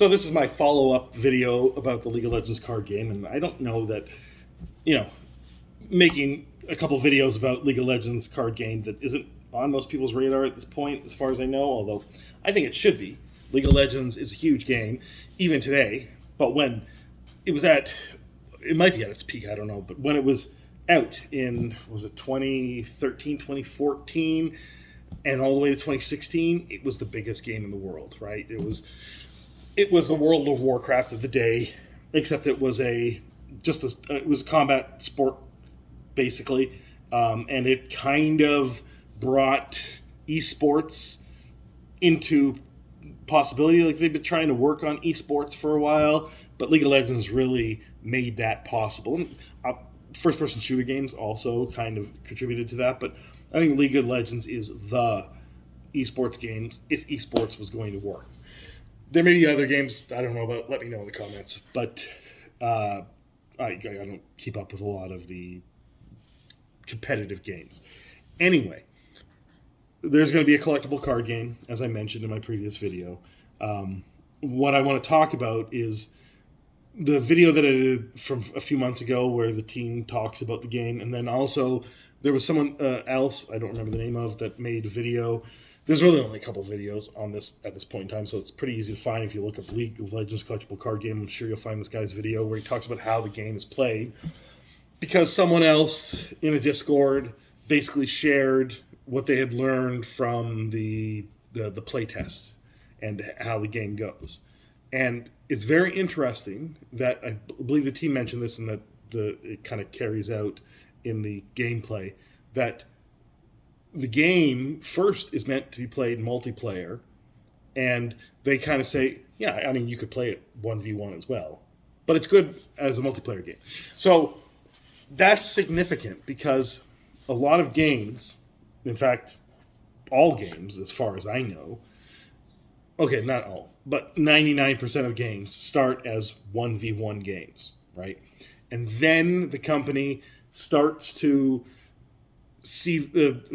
So this is my follow-up video about the League of Legends card game, and I don't know that, you know, making a couple videos about League of Legends card game that isn't on most people's radar at this point, as far as I know, although I think it should be. League of Legends is a huge game, even today, but when it was it might be at its peak, I don't know, but when it was out in, was it 2013, 2014, and all the way to 2016, it was the biggest game in the world, right? It was the World of Warcraft of the day, except it was it was a combat sport basically, and it kind of brought esports into possibility. Like they've been trying to work on esports for a while, but League of Legends really made that possible. And first-person shooter games also kind of contributed to that, but I think League of Legends is the esports games if esports was going to work. There may be other games I don't know about. Let me know in the comments. But I don't keep up with a lot of the competitive games. Anyway, there's going to be a collectible card game, as I mentioned in my previous video. What I want to talk about is the video that I did from a few months ago where the team talks about the game. And then also there was someone else, I don't remember the name of, that made a video. There's really only a couple of videos on this at this point in time, so it's pretty easy to find. If you look up League of Legends collectible card game, I'm sure you'll find this guy's video where he talks about how the game is played. Because someone else in a Discord basically shared what they had learned from the playtest and how the game goes. And it's very interesting that I believe the team mentioned this and that it kind of carries out in the gameplay that the game first is meant to be played multiplayer, and they kind of say, yeah, I mean, you could play it 1v1 as well, but it's good as a multiplayer game. So that's significant because a lot of games, in fact, all games, as far as I know, okay, not all, but 99% of games start as 1v1 games, right? And then the company starts to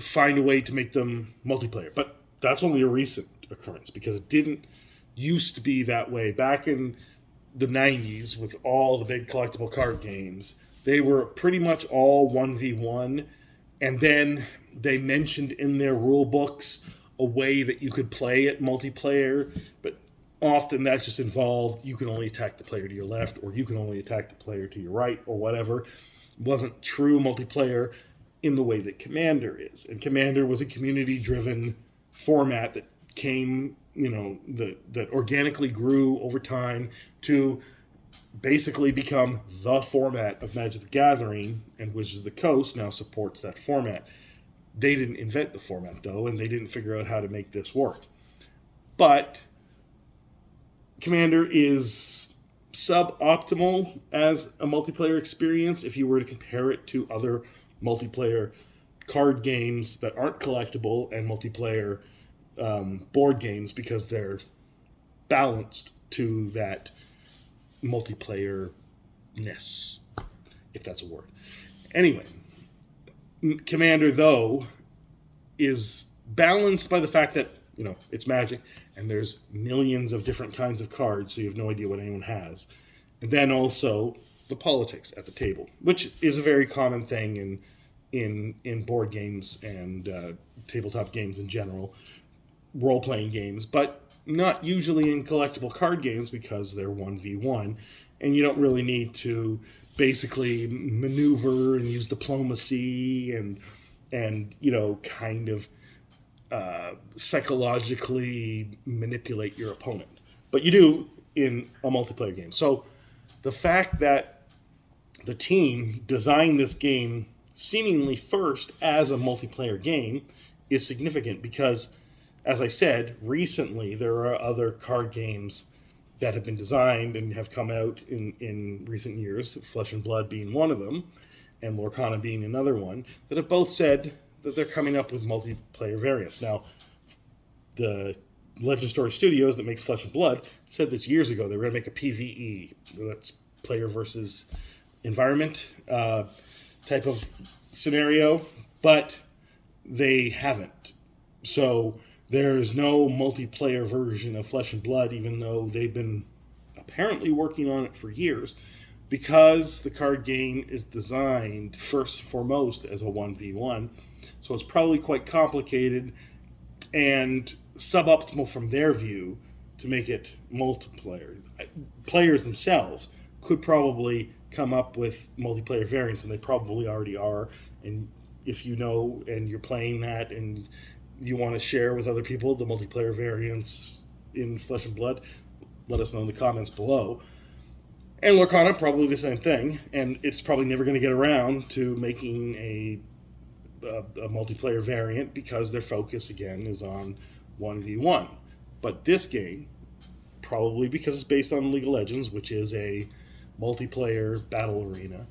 find a way to make them multiplayer. But that's only a recent occurrence because it didn't used to be that way. Back in the 90s with all the big collectible card games, they were pretty much all 1v1, and then they mentioned in their rule books a way that you could play it multiplayer, but often that just involved you can only attack the player to your left or you can only attack the player to your right or whatever. It wasn't true multiplayer in the way that Commander is. And Commander was a community-driven format that came, that organically grew over time to basically become the format of Magic the Gathering, and Wizards of the Coast now supports that format. They didn't invent the format, though, and they didn't figure out how to make this work. But Commander is suboptimal as a multiplayer experience if you were to compare it to other multiplayer card games that aren't collectible and multiplayer board games, because they're balanced to that multiplayer-ness, if that's a word. Anyway, Commander, though, is balanced by the fact that, it's Magic, and there's millions of different kinds of cards, so you have no idea what anyone has. And then also the politics at the table, which is a very common thing in board games and tabletop games in general, role-playing games, but not usually in collectible card games because they're 1v1, and you don't really need to basically maneuver and use diplomacy and kind of psychologically manipulate your opponent. But you do in a multiplayer game. So the fact that the team designed this game seemingly first as a multiplayer game is significant because, as I said, recently there are other card games that have been designed and have come out in recent years, Flesh and Blood being one of them, and Lorcana being another one, that have both said that they're coming up with multiplayer variants. Now, the Legend Story Studios that makes Flesh and Blood said this years ago. They were going to make a PvE, that's player versus environment type of scenario, but they haven't. So There's no multiplayer version of Flesh and Blood, even though they've been apparently working on it for years, because the card game is designed first and foremost as a 1v1. So it's probably quite complicated and suboptimal from their view to make it multiplayer. Players themselves could probably come up with multiplayer variants, and they probably already are. And if you know and you're playing that and you want to share with other people the multiplayer variants in Flesh and Blood, let us know in the comments below. And Lorcana, probably the same thing, and it's probably never going to get around to making a multiplayer variant because their focus, again, is on 1v1. But this game, probably because it's based on League of Legends, which is a multiplayer battle arena,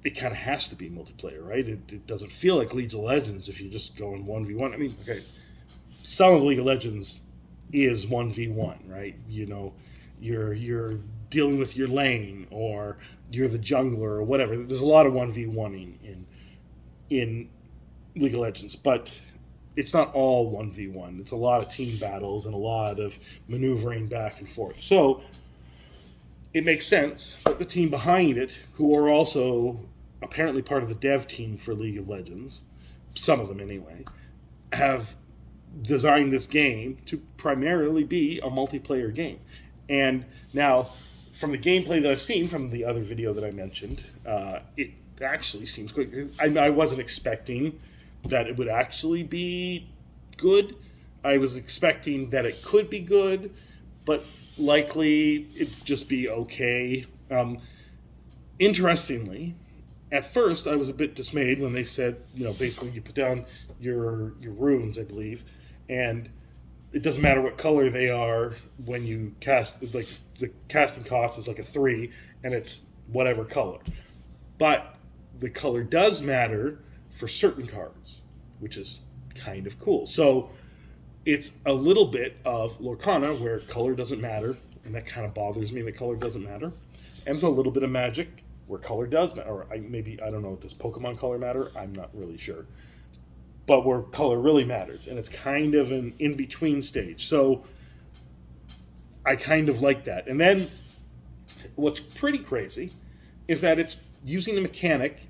it kind of has to be multiplayer, right? It doesn't feel like League of Legends if you just go in 1v1. I mean, okay, some of League of Legends is 1v1, right? You know, you're dealing with your lane, or you're the jungler, or whatever. There's a lot of 1v1ing in League of Legends, but it's not all 1v1. It's a lot of team battles and a lot of maneuvering back and forth. So it makes sense that the team behind it, who are also apparently part of the dev team for League of Legends, some of them anyway, have designed this game to primarily be a multiplayer game. And now, from the gameplay that I've seen from the other video that I mentioned, it actually seems quick. I wasn't expecting that it would actually be good. I was expecting that it could be good, but likely it'd just be okay. Interestingly, at first I was a bit dismayed when they said, basically you put down your runes, I believe, and it doesn't matter what color they are when you cast. Like, the casting cost is like a 3, and it's whatever color. But the color does matter for certain cards, which is kind of cool. So it's a little bit of Lorcana, where color doesn't matter, and that kind of bothers me that color doesn't matter. And it's a little bit of Magic, where color does matter. Or I don't know, does Pokemon color matter? I'm not really sure. But where color really matters, and it's kind of an in-between stage. So I kind of like that. And then what's pretty crazy is that it's using a mechanic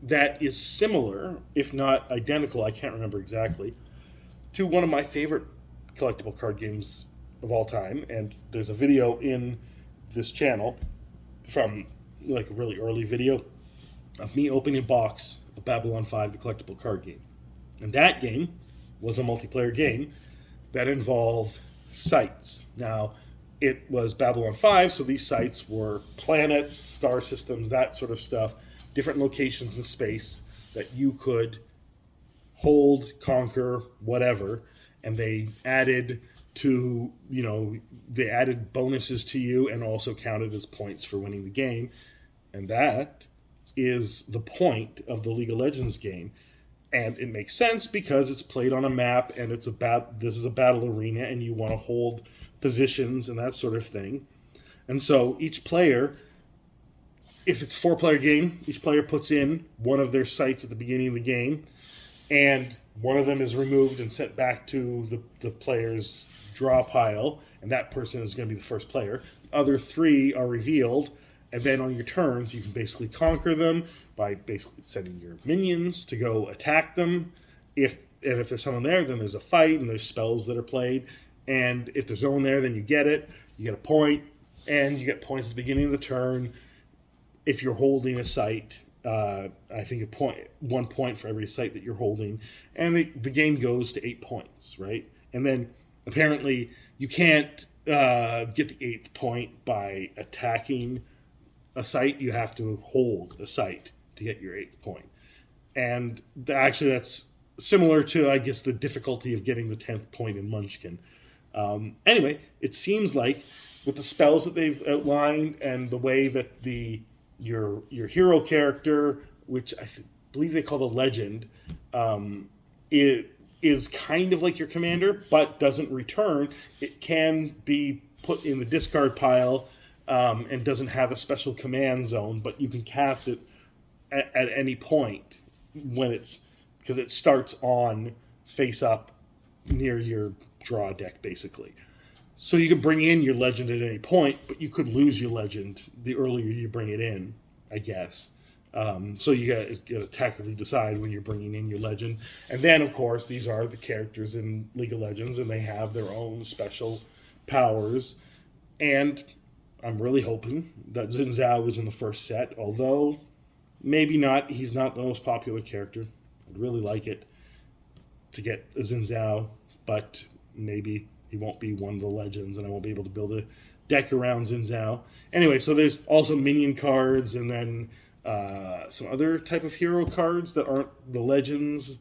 that is similar, if not identical, I can't remember exactly, to one of my favorite collectible card games of all time. And there's a video in this channel from like a really early video of me opening a box of Babylon 5, the collectible card game. And that game was a multiplayer game that involved sites. Now, it was Babylon 5, so these sites were planets, star systems, that sort of stuff, different locations in space that you could hold, conquer, whatever. And they added they added bonuses to you and also counted as points for winning the game. And that is the point of the League of Legends game. And it makes sense because it's played on a map, and this is a battle arena, and you want to hold positions and that sort of thing. And so each player, if it's a 4-player game, each player puts in one of their sites at the beginning of the game, and one of them is removed and sent back to the player's draw pile, and that person is going to be the first player. The other 3 are revealed, and then on your turns, you can basically conquer them by basically sending your minions to go attack them. If there's someone there, then there's a fight, and there's spells that are played. And if there's no one there, then you get it. You get a point, and you get points at the beginning of the turn. If you're holding a site, I think 1 point for every site that you're holding. And the game goes to 8 points, right? And then apparently you can't get the 8th point by attacking a site. You have to hold a site to get your 8th point. And actually that's similar to, I guess, the difficulty of getting the 10th point in Munchkin. Anyway, it seems like with the spells that they've outlined and the way that your hero character, which I believe they call the legend, it is kind of like your commander, but doesn't return. It can be put in the discard pile, and doesn't have a special command zone, but you can cast it at any point because it starts on face up near your draw deck, basically. So you could bring in your legend at any point, but you could lose your legend the earlier you bring it in, I guess. So you got to tactically decide when you're bringing in your legend. And then, of course, these are the characters in League of Legends, and they have their own special powers. And I'm really hoping that Xin Zhao is in the first set, although maybe not. He's not the most popular character. I'd really like it to get a Xin Zhao, but maybe he won't be one of the legends, and I won't be able to build a deck around Xin Zhao. Anyway, so there's also minion cards, and then some other type of hero cards that aren't the legends.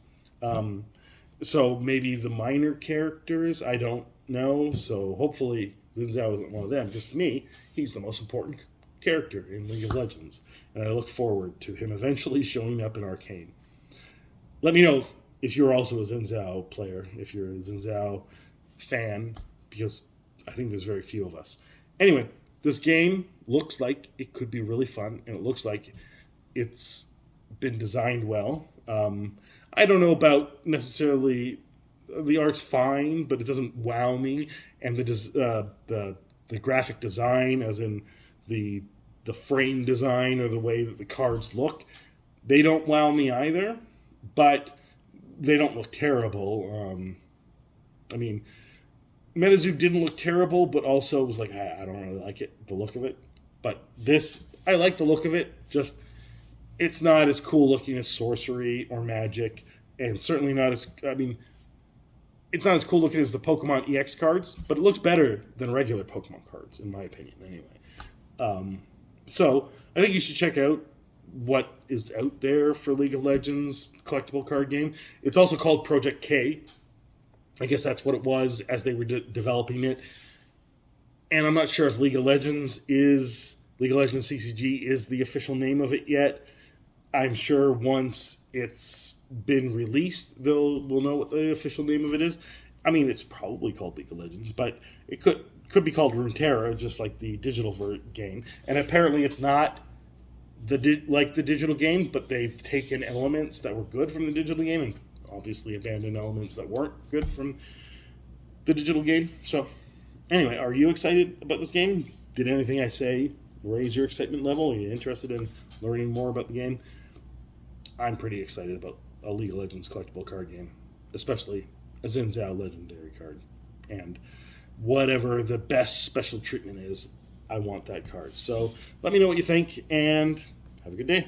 So maybe the minor characters, I don't know. So hopefully Xin Zhao isn't one of them. Just to me, he's the most important character in League of Legends, and I look forward to him eventually showing up in Arcane. Let me know if you're also a Xin Zhao player, if you're a Xin Zhao fan, because I think there's very few of us. Anyway, this game looks like it could be really fun, and it looks like it's been designed well. I don't know about necessarily the art's fine, but it doesn't wow me. And the graphic design, as in the frame design or the way that the cards look, they don't wow me either. But they don't look terrible. I mean, MetaZoo didn't look terrible, but also was like, I don't really like it, the look of it. But this, I like the look of it. Just, it's not as cool looking as Sorcery or Magic, and certainly not as, I mean, it's not as cool looking as the Pokemon EX cards, but it looks better than regular Pokemon cards, in my opinion, anyway. So, I think you should check out what is out there for League of Legends collectible card game. It's also called Project K. I guess that's what it was as they were developing it. And I'm not sure if League of Legends CCG is the official name of it yet. I'm sure once it's been released, we'll know what the official name of it is. I mean, it's probably called League of Legends, but it could be called Runeterra, just like the digital game. And apparently it's not like the digital game, but they've taken elements that were good from the digital game and obviously abandoned elements that weren't good from the digital game. So anyway, are you excited about this game? Did anything I say raise your excitement level? Are you interested in learning more about the game? I'm pretty excited about a League of Legends collectible card game, especially a Xin Zhao legendary card. And whatever the best special treatment is, I want that card. So let me know what you think, and have a good day.